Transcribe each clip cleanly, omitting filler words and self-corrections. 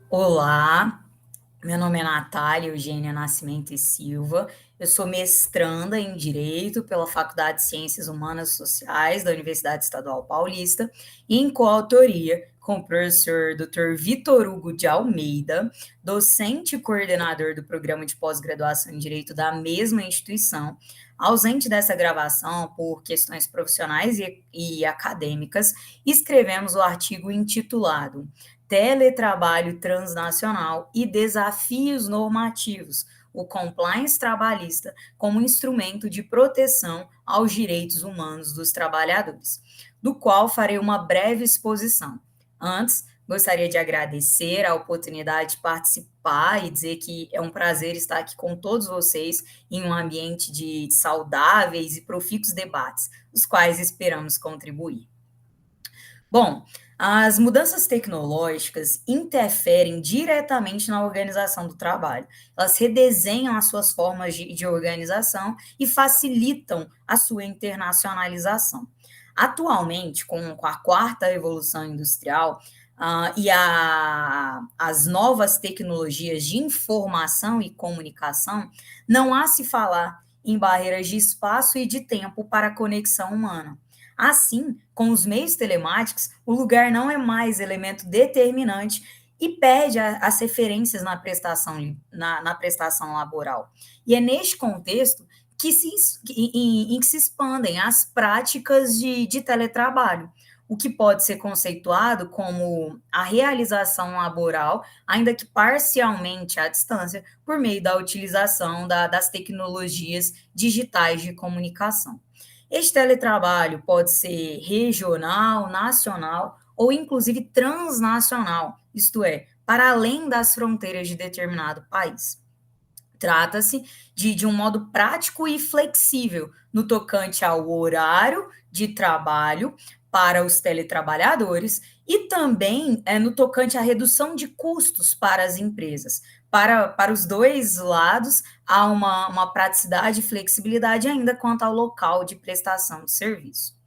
Olá, meu nome é Natália Eugênia Nascimento e Silva. Eu sou mestranda em Direito pela Faculdade de Ciências Humanas e Sociais da Universidade Estadual Paulista e em coautoria com o professor Dr. Vitor Hugo de Almeida, docente e coordenador do programa de pós-graduação em Direito da mesma instituição, ausente dessa gravação por questões profissionais e acadêmicas, escrevemos o artigo intitulado Teletrabalho transnacional e desafios normativos, o compliance trabalhista como instrumento de proteção aos direitos humanos dos trabalhadores, do qual farei uma breve exposição. Antes, gostaria de agradecer a oportunidade de participar e dizer que é um prazer estar aqui com todos vocês em um ambiente de saudáveis e profícuos debates, os quais esperamos contribuir. Bom, as mudanças tecnológicas interferem diretamente na organização do trabalho. Elas redesenham as suas formas de organização e facilitam a sua internacionalização. Atualmente, com a quarta revolução industrial, as novas tecnologias de informação e comunicação, não há se falar em barreiras de espaço e de tempo para a conexão humana. Assim, com os meios telemáticos, o lugar não é mais elemento determinante e perde as referências na prestação laboral. E é neste contexto em que se expandem as práticas de teletrabalho, o que pode ser conceituado como a realização laboral, ainda que parcialmente à distância, por meio da utilização das tecnologias digitais de comunicação. Este teletrabalho pode ser regional, nacional ou inclusive transnacional, isto é, para além das fronteiras de determinado país. Trata-se de um modo prático e flexível no tocante ao horário de trabalho para os teletrabalhadores e também no tocante à redução de custos para as empresas. Para os dois lados, há uma praticidade e flexibilidade ainda quanto ao local de prestação de serviço.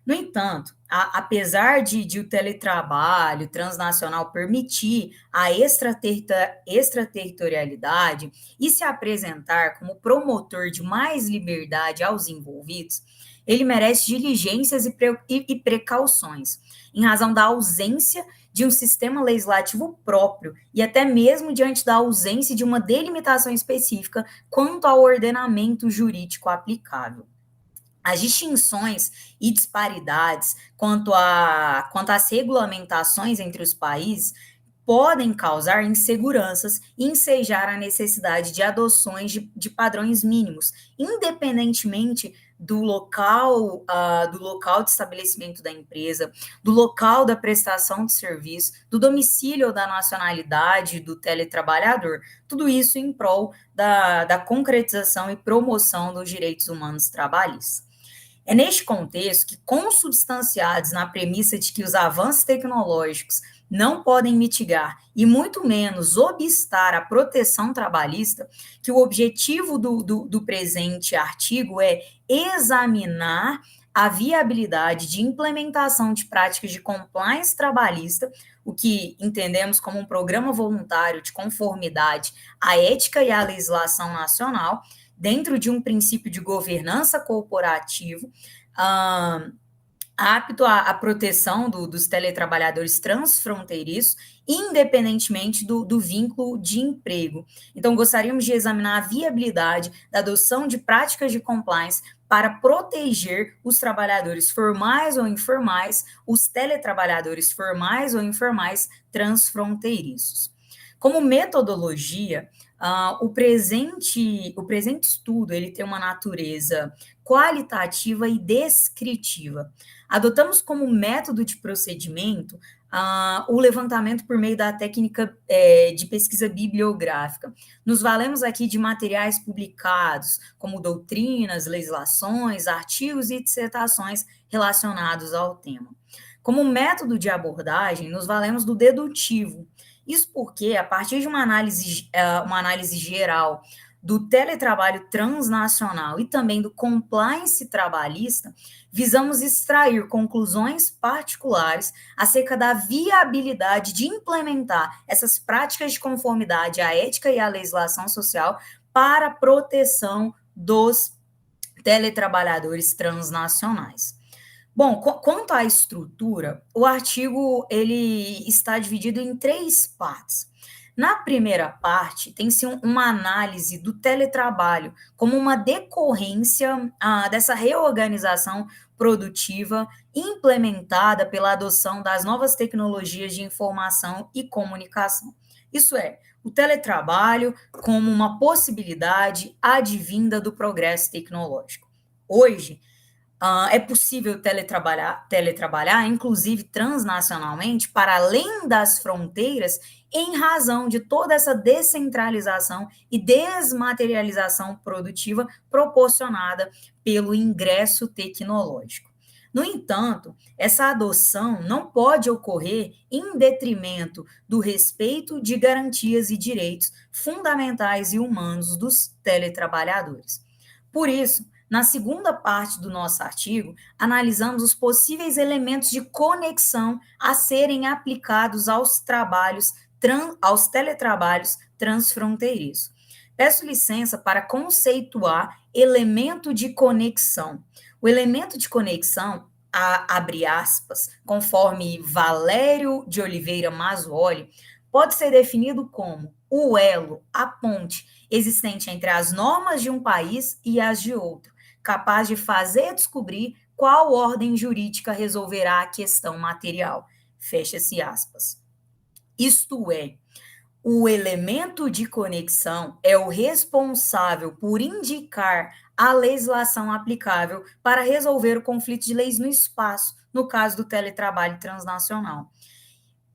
No entanto, apesar de o teletrabalho transnacional permitir a extraterritorialidade e se apresentar como promotor de mais liberdade aos envolvidos, ele merece diligências e precauções, em razão da ausência de um sistema legislativo próprio e até mesmo diante da ausência de uma delimitação específica quanto ao ordenamento jurídico aplicável. As distinções e disparidades quanto às regulamentações entre os países podem causar inseguranças e ensejar a necessidade de adoções de padrões mínimos, independentemente do local de estabelecimento da empresa, do local da prestação de serviço, do domicílio ou da nacionalidade do teletrabalhador. Tudo isso em prol da concretização e promoção dos direitos humanos trabalhistas. É neste contexto que, consubstanciados na premissa de que os avanços tecnológicos não podem mitigar e muito menos obstar a proteção trabalhista, que o objetivo do presente artigo é examinar a viabilidade de implementação de práticas de compliance trabalhista, o que entendemos como um programa voluntário de conformidade à ética e à legislação nacional, dentro de um princípio de governança corporativo, apto à proteção dos teletrabalhadores transfronteiriços, independentemente do vínculo de emprego. Então, gostaríamos de examinar a viabilidade da adoção de práticas de compliance para proteger os trabalhadores formais ou informais, os teletrabalhadores formais ou informais transfronteiriços. Como metodologia, o presente estudo ele tem uma natureza qualitativa e descritiva. Adotamos como método de procedimento o levantamento por meio da técnica de pesquisa bibliográfica. Nos valemos aqui de materiais publicados, como doutrinas, legislações, artigos e dissertações relacionados ao tema. Como método de abordagem, nos valemos do dedutivo. Isso porque, a partir de uma análise geral do teletrabalho transnacional e também do compliance trabalhista, visamos extrair conclusões particulares acerca da viabilidade de implementar essas práticas de conformidade à ética e à legislação social para a proteção dos teletrabalhadores transnacionais. Bom, quanto à estrutura, o artigo ele está dividido em 3 partes. Na primeira parte, tem-se uma análise do teletrabalho como uma decorrência dessa reorganização produtiva implementada pela adoção das novas tecnologias de informação e comunicação. Isso é, o teletrabalho como uma possibilidade advinda do progresso tecnológico. Hoje, é possível teletrabalhar, inclusive transnacionalmente, para além das fronteiras, em razão de toda essa descentralização e desmaterialização produtiva proporcionada pelo ingresso tecnológico. No entanto, essa adoção não pode ocorrer em detrimento do respeito de garantias e direitos fundamentais e humanos dos teletrabalhadores. Por isso, na segunda parte do nosso artigo, analisamos os possíveis elementos de conexão a serem aplicados aos aos teletrabalhos transfronteiriços. Peço licença para conceituar elemento de conexão. O elemento de conexão, abre aspas, conforme Valério de Oliveira Mazzuoli, pode ser definido como o elo, a ponte existente entre as normas de um país e as de outro, capaz de fazer descobrir qual ordem jurídica resolverá a questão material. Fecha-se aspas. Isto é, o elemento de conexão é o responsável por indicar a legislação aplicável para resolver o conflito de leis no espaço, no caso do teletrabalho transnacional.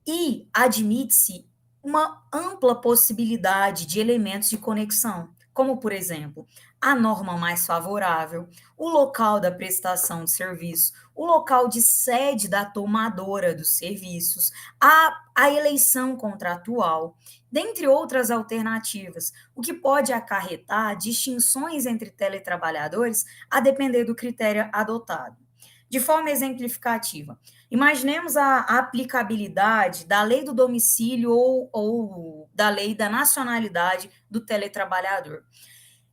E admite-se uma ampla possibilidade de elementos de conexão, como, por exemplo, a norma mais favorável, o local da prestação de serviço, o local de sede da tomadora dos serviços, a eleição contratual, dentre outras alternativas, o que pode acarretar distinções entre teletrabalhadores a depender do critério adotado. De forma exemplificativa, imaginemos a aplicabilidade da lei do domicílio ou da lei da nacionalidade do teletrabalhador.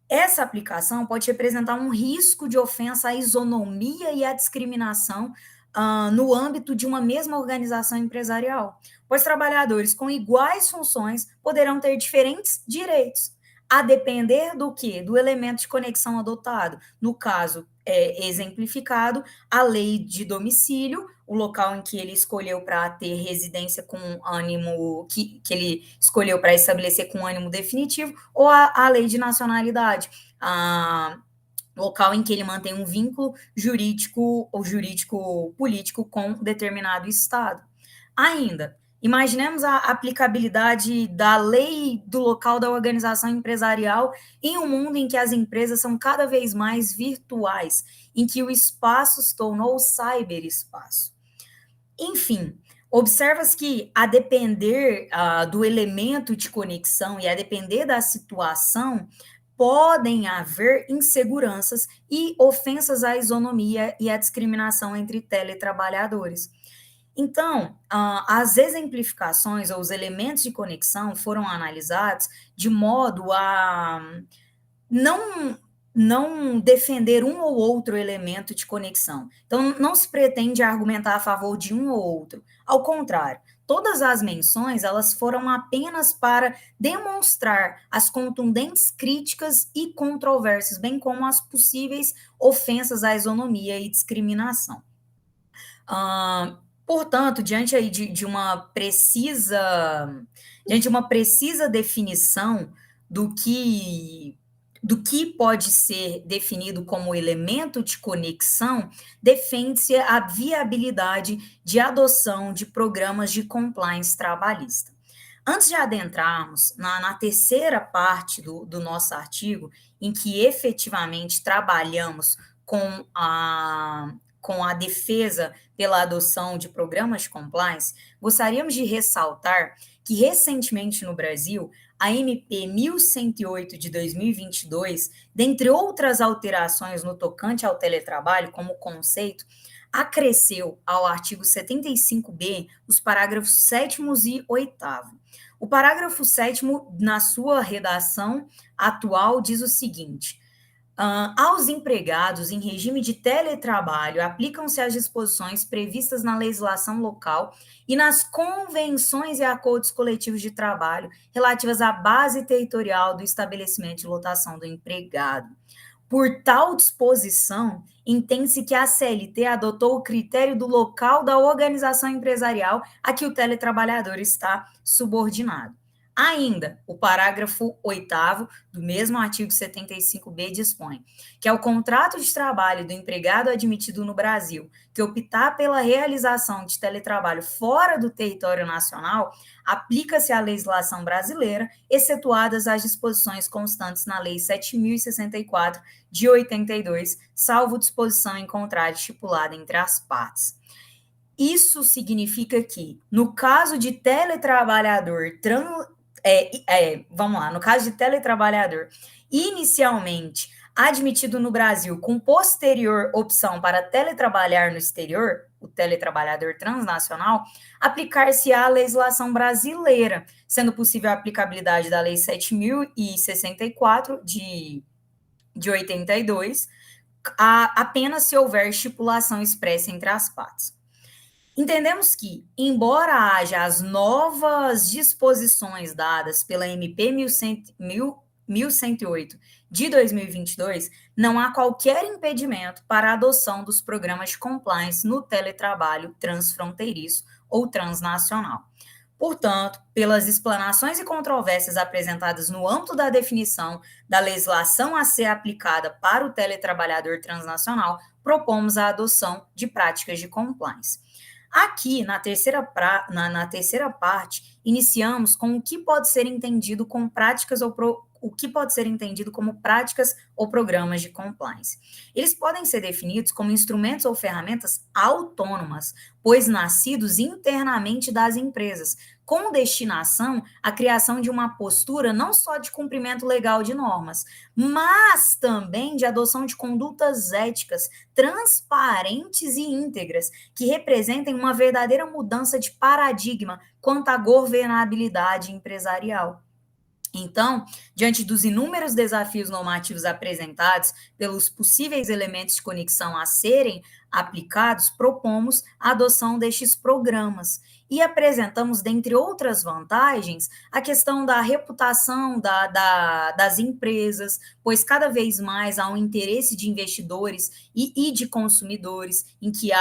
Essa aplicação pode representar um risco de ofensa à isonomia e à discriminação no âmbito de uma mesma organização empresarial, pois trabalhadores com iguais funções poderão ter diferentes direitos, a depender do quê? Do elemento de conexão adotado. No caso, exemplificado, a lei de domicílio, o local em que ele escolheu para ter residência com ânimo, que ele escolheu para estabelecer com ânimo definitivo, ou a lei de nacionalidade, local em que ele mantém um vínculo jurídico ou jurídico-político com determinado Estado. Ainda, imaginemos a aplicabilidade da lei do local da organização empresarial em um mundo em que as empresas são cada vez mais virtuais, em que o espaço se tornou cyberespaço. Enfim, observa-se que, a depender do elemento de conexão e a depender da situação, podem haver inseguranças e ofensas à isonomia e à discriminação entre teletrabalhadores. Então, as exemplificações ou os elementos de conexão foram analisados de modo a não defender um ou outro elemento de conexão. Então, não se pretende argumentar a favor de um ou outro. Ao contrário, todas as menções elas foram apenas para demonstrar as contundentes críticas e controvérsias, bem como as possíveis ofensas à isonomia e discriminação. Portanto, diante aí de uma precisa definição do que pode ser definido como elemento de conexão, defende-se a viabilidade de adoção de programas de compliance trabalhista. Antes de adentrarmos na terceira parte do nosso artigo, em que efetivamente trabalhamos com com a defesa pela adoção de programas de compliance, gostaríamos de ressaltar que, recentemente no Brasil, a MP 1108 de 2022, dentre outras alterações no tocante ao teletrabalho como conceito, acresceu ao artigo 75b os parágrafos 7º e 8º. O parágrafo 7º, na sua redação atual, diz o seguinte: aos empregados em regime de teletrabalho, aplicam-se as disposições previstas na legislação local e nas convenções e acordos coletivos de trabalho relativas à base territorial do estabelecimento de lotação do empregado. Por tal disposição, entende-se que a CLT adotou o critério do local da organização empresarial a que o teletrabalhador está subordinado. Ainda, o parágrafo 8º do mesmo artigo 75b dispõe que, ao contrato de trabalho do empregado admitido no Brasil que optar pela realização de teletrabalho fora do território nacional, aplica-se a legislação brasileira, excetuadas as disposições constantes na Lei 7.064 de 82, salvo disposição em contrário estipulada entre as partes. Isso significa que, no caso de teletrabalhador no caso de teletrabalhador inicialmente admitido no Brasil com posterior opção para teletrabalhar no exterior, o teletrabalhador transnacional, aplicar-se-á a legislação brasileira, sendo possível a aplicabilidade da Lei 7.064 de 82, apenas se houver estipulação expressa entre as partes. Entendemos que, embora haja as novas disposições dadas pela MP 1108 de 2022, não há qualquer impedimento para a adoção dos programas de compliance no teletrabalho transfronteiriço ou transnacional. Portanto, pelas explanações e controvérsias apresentadas no âmbito da definição da legislação a ser aplicada para o teletrabalhador transnacional, propomos a adoção de práticas de compliance. Aqui, na terceira parte, iniciamos com o que pode ser entendido como práticas ou programas de compliance. Eles podem ser definidos como instrumentos ou ferramentas autônomas, pois nascidos internamente das empresas, com destinação à criação de uma postura não só de cumprimento legal de normas, mas também de adoção de condutas éticas transparentes e íntegras, que representem uma verdadeira mudança de paradigma quanto à governabilidade empresarial. Então, diante dos inúmeros desafios normativos apresentados pelos possíveis elementos de conexão a serem aplicados, propomos a adoção destes programas e apresentamos, dentre outras vantagens, a questão da reputação das empresas, pois cada vez mais há um interesse de investidores e de consumidores em que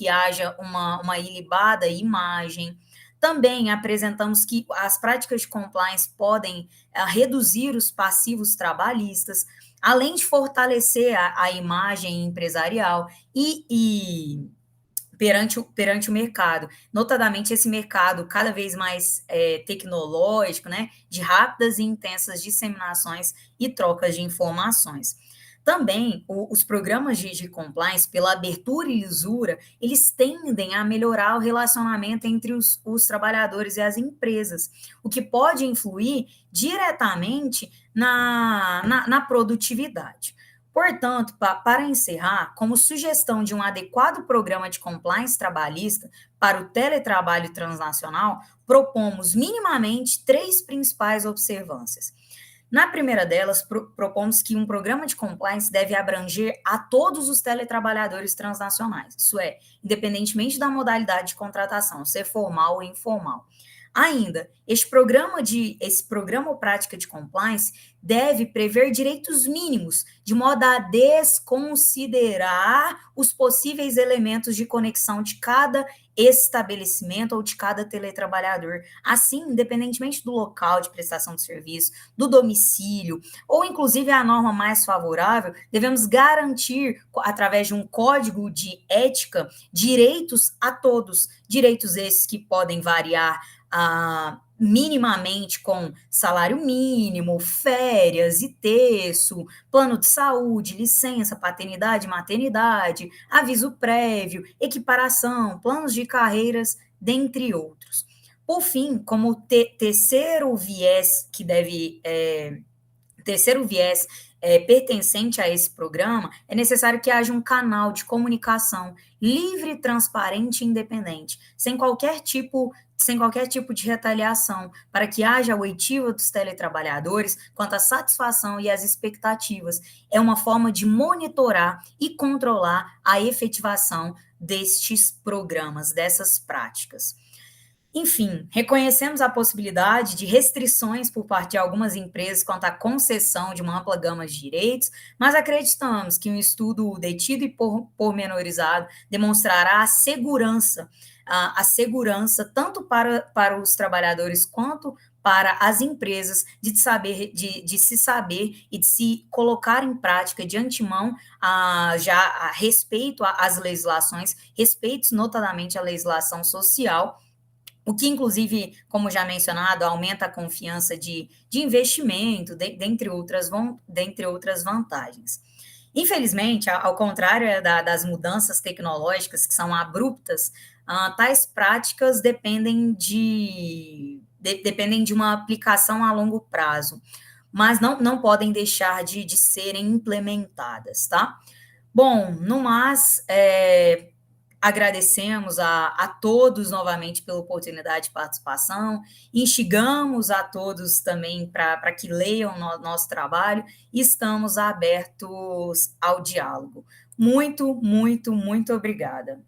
haja uma ilibada imagem. Também apresentamos que as práticas de compliance podem reduzir os passivos trabalhistas, além de fortalecer a imagem empresarial e perante o mercado, notadamente esse mercado cada vez mais tecnológico, né, de rápidas e intensas disseminações e trocas de informações. Também, os programas de compliance, pela abertura e lisura, eles tendem a melhorar o relacionamento entre os trabalhadores e as empresas, o que pode influir diretamente na produtividade. Portanto, para encerrar, como sugestão de um adequado programa de compliance trabalhista para o teletrabalho transnacional, propomos minimamente 3 principais observâncias. Na primeira delas, propomos que um programa de compliance deve abranger a todos os teletrabalhadores transnacionais, isso é, independentemente da modalidade de contratação, ser formal ou informal. Ainda, esse programa ou prática de compliance deve prever direitos mínimos, de modo a desconsiderar os possíveis elementos de conexão de cada estabelecimento ou de cada teletrabalhador. Assim, independentemente do local de prestação de serviço, do domicílio, ou inclusive a norma mais favorável, devemos garantir, através de um código de ética, direitos a todos, direitos esses que podem variar minimamente com salário mínimo, férias e terço, plano de saúde, licença, paternidade, maternidade, aviso prévio, equiparação, planos de carreiras, dentre outros. Por fim, como terceiro viés que deve terceiro viés pertencente a esse programa, é necessário que haja um canal de comunicação livre, transparente e independente, sem qualquer tipo de retaliação, para que haja a oitiva dos teletrabalhadores quanto à satisfação e às expectativas. É uma forma de monitorar e controlar a efetivação destes programas, dessas práticas. Enfim, reconhecemos a possibilidade de restrições por parte de algumas empresas quanto à concessão de uma ampla gama de direitos, mas acreditamos que um estudo detido e pormenorizado demonstrará a segurança tanto para os trabalhadores quanto para as empresas de se saber e de se colocar em prática de antemão já a respeito às legislações, respeitos notadamente à legislação social, o que, inclusive, como já mencionado, aumenta a confiança de investimento, dentre outras vantagens. Infelizmente, ao contrário das mudanças tecnológicas que são abruptas, tais práticas dependem de uma aplicação a longo prazo, mas não podem deixar de serem implementadas, tá? Bom, no mais, agradecemos a todos novamente pela oportunidade de participação, instigamos a todos também para que leiam nosso trabalho e estamos abertos ao diálogo. Muito, muito, muito obrigada.